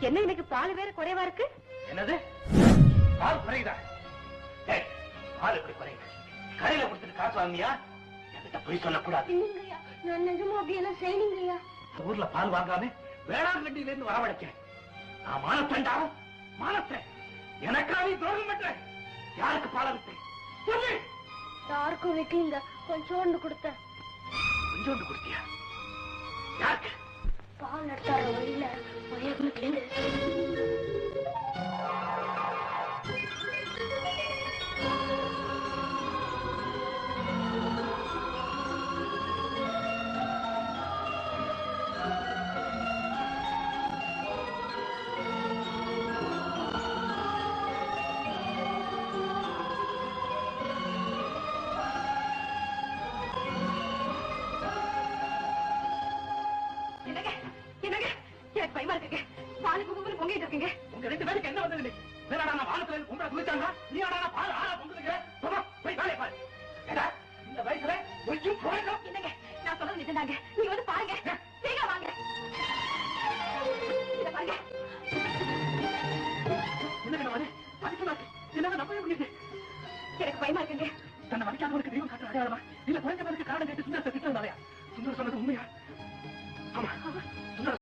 என்ன இன்னைக்கு பால் வேற குறைவா இருக்கு? என்னது பால் குறையுதா? பால் எப்படி குறையுது? கடையில கொடுத்துட்டு காசு வாங்கியா? என்கிட்ட போய் சொல்லக்கூடாது. இல்லைங்கய்யா, நான் நிஜமா அப்படியெல்லாம் செய்யலங்கய்யா. ஊர்ல பால் வாங்காம வேளாங்கண்ணில இருந்து வரவழைச்சேன். நான் மானத்தண்டா, மானத்தை எனக்காக துரோகம் பண்றேன். யாருக்கு பால விட்டேன் சொல்லு? யாருக்கும் வைக்கலீங்க, கொஞ்சோண்டு கொடுத்தேன். கொஞ்சோண்டு கொடுத்தியா? யாருக்கு? பால் எடுத்தார வழியில பயமா இருக்கு. பாலுக்கு குங்குமம் பொங்கிட்டு இருக்கீங்க. உங்க ரெண்டு பேருக்கு என்ன வந்தது? வேணாடா வானத்துல உங்களை குளிச்சாங்க, நீ ஆனா பால் ஆளா பொங்குதுங்க. போய் வேலையை பாரு. இந்த வயசுல கொஞ்சம் போயிடும். என்னங்க, நான் சொல்றது நிஜம்தாங்க. நீங்க வந்து பாருங்க, சீக்கிரம் வாங்க. இத பாருங்க. என்ன நம்பவே முடியுது? எனக்கு பயமா இருக்குங்க. தன்னை வலிக்காதவனுக்கு தெய்வம் காட்டுற அடையாளமா? இல்ல குறைஞ்சவனுக்கு காரணம் கேட்டு சுந்தரத்தை திட்டனாலயா? சுந்தரம் சொன்னது உண்மையா? ஆமா, சுந்தரம்